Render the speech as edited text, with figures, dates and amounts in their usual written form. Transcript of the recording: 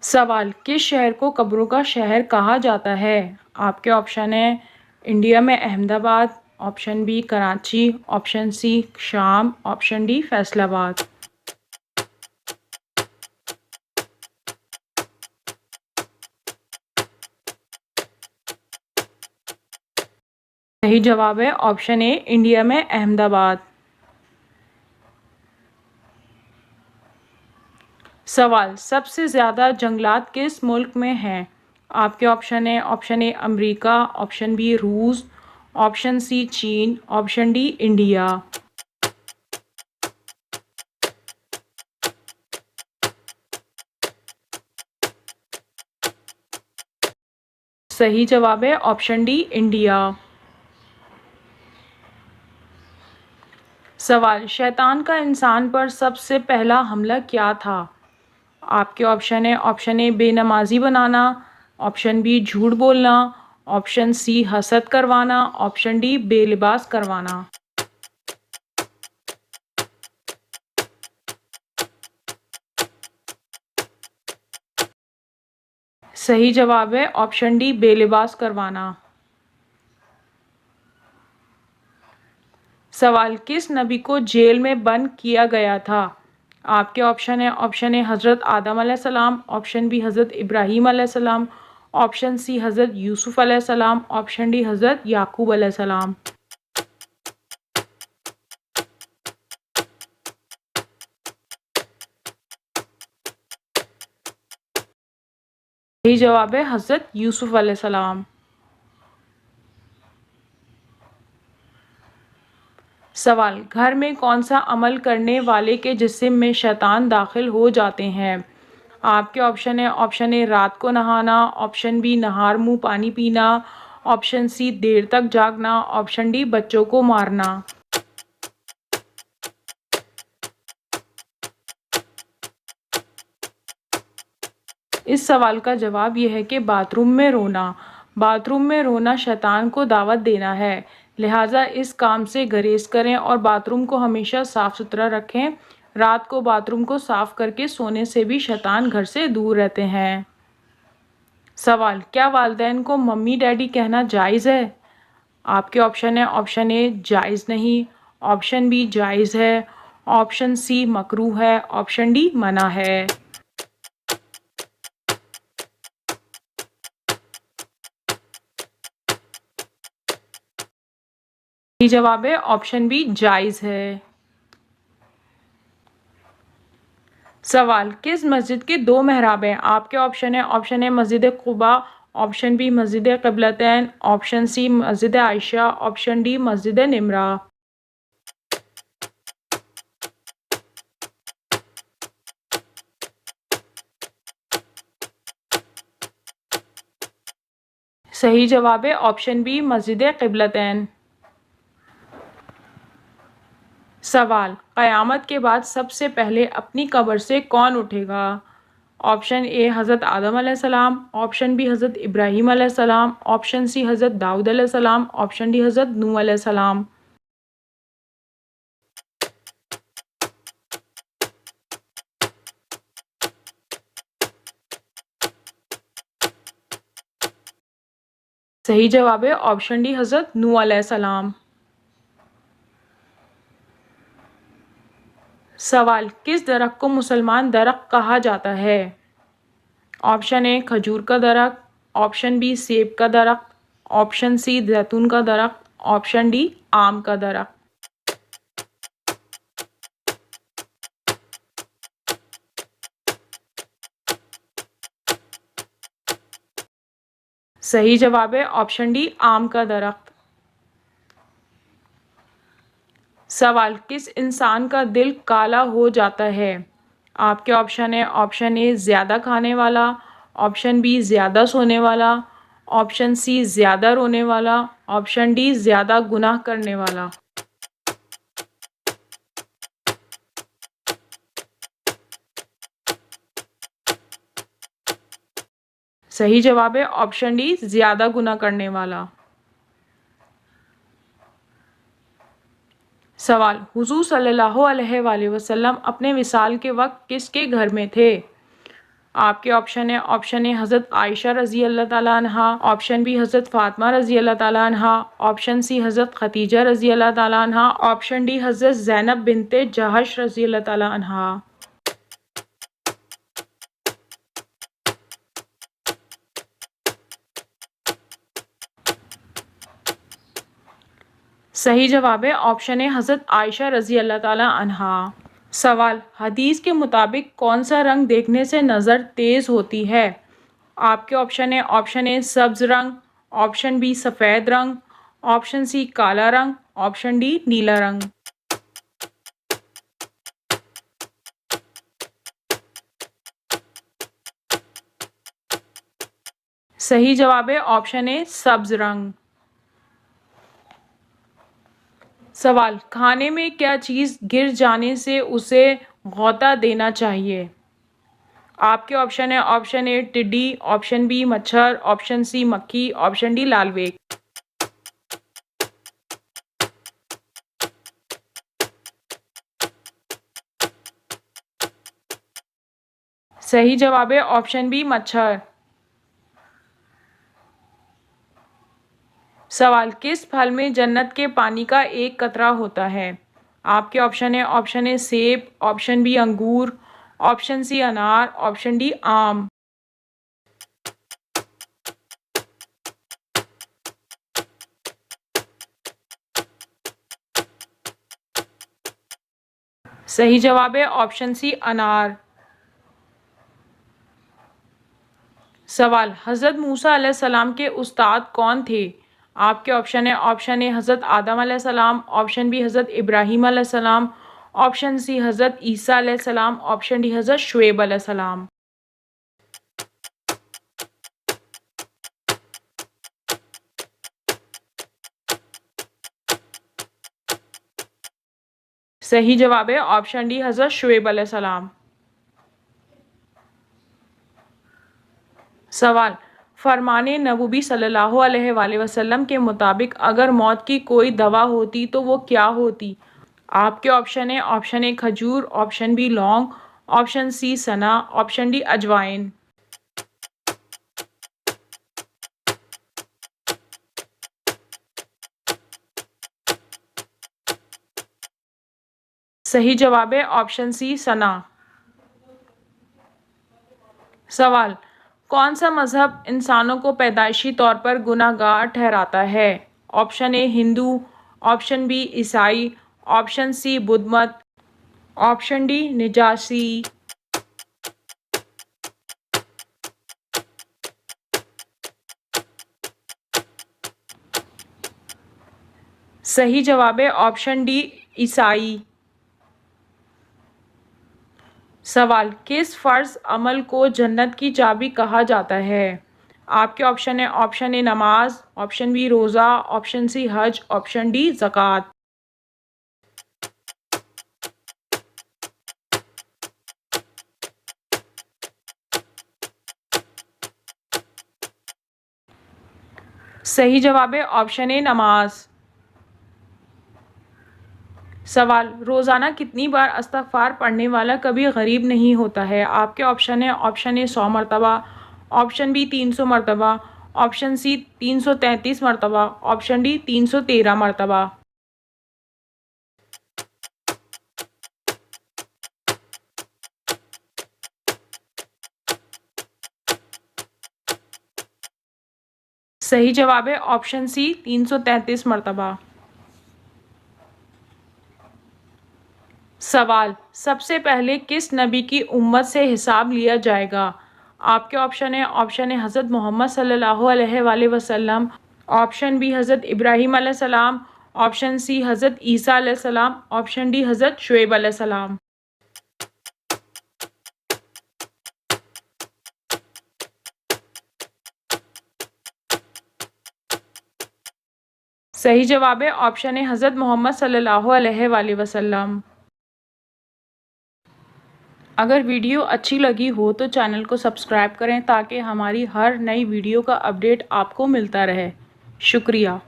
सवाल, किस शहर को कब्रों का शहर कहा जाता है? आपके ऑप्शन है इंडिया में Ahmedabad, option B Karachi, option C शाम, ऑप्शन डी फैसलाबाद। सही जवाब है ऑप्शन ए इंडिया में अहमदाबाद। सवाल, सबसे ज़्यादा जंगलात किस मुल्क में हैं? आपके ऑप्शन है option A America, option B रूस, ऑप्शन सी चीन, ऑप्शन डी इंडिया। सही जवाब है ऑप्शन डी इंडिया। सवाल, शैतान का इंसान पर सबसे पहला हमला क्या था? आपके ऑप्शन है ऑप्शन ए बेनमाजी बनाना, ऑप्शन बी झूठ बोलना, ऑप्शन सी हसद करवाना, ऑप्शन डी बेलिबास करवाना। सही जवाब है ऑप्शन डी बेलिबास करवाना। सवाल, किस नबी को जेल में बंद किया गया था? आपके ऑप्शन है ऑप्शन ए हज़रत आदम अलैहिस्सलाम, ऑप्शन बी हज़रत इब्राहीम अलैहिस्सलाम, ऑप्शन सी हज़रत यूसुफ अलैहिस्सलाम, ऑप्शन डी हज़रत याकूब अलैहिस्सलाम। सही जवाब है हज़रत यूसुफ अलैहिस्सलाम। सवाल, घर में कौन सा अमल करने वाले के जिस्म में शैतान दाखिल हो जाते हैं? आपके ऑप्शन है ऑप्शन ए रात को नहाना, ऑप्शन बी नहार मुंह पानी पीना, ऑप्शन सी देर तक जागना, ऑप्शन डी बच्चों को मारना। इस सवाल का जवाब यह है कि बाथरूम में रोना। बाथरूम में रोना शैतान को दावत देना है, लिहाजा इस काम से गुरेज करें और बाथरूम को हमेशा साफ़ सुथरा रखें। रात को बाथरूम को साफ़ करके सोने से भी शैतान घर से दूर रहते हैं। सवाल, क्या वालिदैन को मम्मी डैडी कहना जायज़ है? आपके ऑप्शन है ऑप्शन ए जायज़ नहीं, ऑप्शन बी जायज़ है, ऑप्शन सी मकरूह है, ऑप्शन डी मना है। सही जवाब है ऑप्शन बी जायज़ है। सवाल, किस मस्जिद के दो मेहराब हैं? आपके ऑप्शन है ऑप्शन ए मस्जिद कुबा, ऑप्शन बी मस्जिद क़िबलतैन, ऑप्शन सी मस्जिद आयशा, ऑप्शन डी मस्जिद निमरा। सही जवाब है ऑप्शन बी मस्जिद क़िबलतैन। सवाल, क़यामत के बाद सबसे पहले अपनी कब्र से कौन उठेगा? ऑप्शन ए हज़रत आदम अलैहिस्सलाम, ऑप्शन बी हज़रत इब्राहीम अलैहिस्सलाम, ऑप्शन सी हज़रत दाऊद अलैहिस्सलाम, ऑप्शन डी हज़रत नूह अलैहिस्सलाम। सही जवाब है ऑप्शन डी हज़रत नूह अलैहिस्सलाम। सवाल, किस दरख्त को मुसलमान दरख्त कहा जाता है? ऑप्शन ए खजूर का दरख्त, ऑप्शन बी सेब का दरख्त, ऑप्शन सी जैतून का दरख्त, ऑप्शन डी आम का दरख्त। सही जवाब है ऑप्शन डी आम का दरख्त। सवाल, किस इंसान का दिल काला हो जाता है? आपके ऑप्शन है ऑप्शन ए ज़्यादा खाने वाला, ऑप्शन बी ज़्यादा सोने वाला, ऑप्शन सी ज़्यादा रोने वाला, ऑप्शन डी ज़्यादा गुनाह करने वाला। सही जवाब है ऑप्शन डी ज़्यादा गुनाह करने वाला। सवाल, हुज़ूर सल्लल्लाहु अलैहि वसल्लम अपने विसाल के वक्त किसके घर में थे? आपके ऑप्शन ए हज़रत आयशा रज़ी अल्लाह ताला अन्हा, ऑप्शन बी हज़रत फ़ातिमा रज़ी अल्लाह ताला अन्हा, ऑप्शन सी हज़रत खदीजा रज़ी अल्लाह ताला अन्हा, ऑप्शन डी हज़रत ज़ैनब बिनते जहश रज़ी अल्लाह ताला अन्हा। सही जवाब है ऑप्शन ए हज़रत आयशा रज़ी अल्लाह ताला अन्हा। सवाल, हदीस के मुताबिक कौन सा रंग देखने से नज़र तेज़ होती है? आपके ऑप्शन ए सब्ज़ रंग, ऑप्शन बी सफ़ेद रंग, ऑप्शन सी काला रंग, ऑप्शन डी नीला रंग। सही जवाब है ऑप्शन ए सब्ज़ रंग। सवाल, खाने में क्या चीज़ गिर जाने से उसे गौता देना चाहिए? आपके ऑप्शन ए टिड्डी, ऑप्शन बी मच्छर, ऑप्शन सी मक्खी, ऑप्शन डी लालवेग। सही जवाब है ऑप्शन बी मच्छर। सवाल, किस फल में जन्नत के पानी का एक कतरा होता है? आपके ऑप्शन ए सेब, ऑप्शन बी अंगूर, ऑप्शन सी अनार, ऑप्शन डी आम। सही जवाब है ऑप्शन सी अनार। सवाल, हज़रत मूसा अलैहिस्सलाम के उस्ताद कौन थे? आपके ऑप्शन ए हज़रत आदम अलैहिस्सलाम, ऑप्शन बी हज़रत इब्राहीम अलैहिस्सलाम, ऑप्शन सी हज़रत ईसा अलैहिस्सलाम, ऑप्शन डी हज़रत शुएब अलैहिस्सलाम। सही जवाब है ऑप्शन डी हज़रत शुएब अलैहिस्सलाम। सवाल, फरमाने नबूवी सल्लल्लाहु अलैहि वसल्लम के मुताबिक अगर मौत की कोई दवा होती तो वो क्या होती? आपके ऑप्शन ए खजूर, ऑप्शन बी लौंग, ऑप्शन सी सना, ऑप्शन डी अजवाइन। सही जवाब है ऑप्शन सी सना। सवाल, कौन सा मज़हब इंसानों को पैदाइशी तौर पर गुनहगार ठहराता है? Option A Hindu, option B ईसाई, ऑप्शन सी बुद्ध मत, ऑप्शन डी निजासी। सही जवाब है ऑप्शन डी ईसाई। सवाल, किस फ़र्ज़ अमल को जन्नत की चाबी कहा जाता है? आपके ऑप्शन ए नमाज, ऑप्शन बी रोज़ा, ऑप्शन सी हज, ऑप्शन डी ज़कात। सही जवाब है ऑप्शन ए नमाज। सवाल, रोज़ाना कितनी बार इस्तग़फ़ार पढ़ने वाला कभी गरीब नहीं होता है? आपके ऑप्शन ए 100 मरतबा, ऑप्शन बी 300 मरतबा, ऑप्शन सी 333 मरतबा, ऑप्शन डी 313 मरतबा। सही जवाब है ऑप्शन सी 333 मरतबा। सवाल, सबसे पहले किस नबी की उम्मत से हिसाब लिया जाएगा? आपके ऑप्शन ए हज़रत मोहम्मद सल्लल्लाहु अलैहि वसल्लम, ऑप्शन बी हज़रत इब्राहीम अलैहिस्सलाम, ऑप्शन सी हज़रत ईसा अलैहिस्सलाम, ऑप्शन डी हज़रत शुएब अलैहिस्सलाम। सही जवाब है ऑप्शन ए हज़रत मोहम्मद सल्लल्लाहु अलैहि वसल्लम। अगर वीडियो अच्छी लगी हो तो चैनल को सब्सक्राइब करें ताकि हमारी हर नई वीडियो का अपडेट आपको मिलता रहे। शुक्रिया।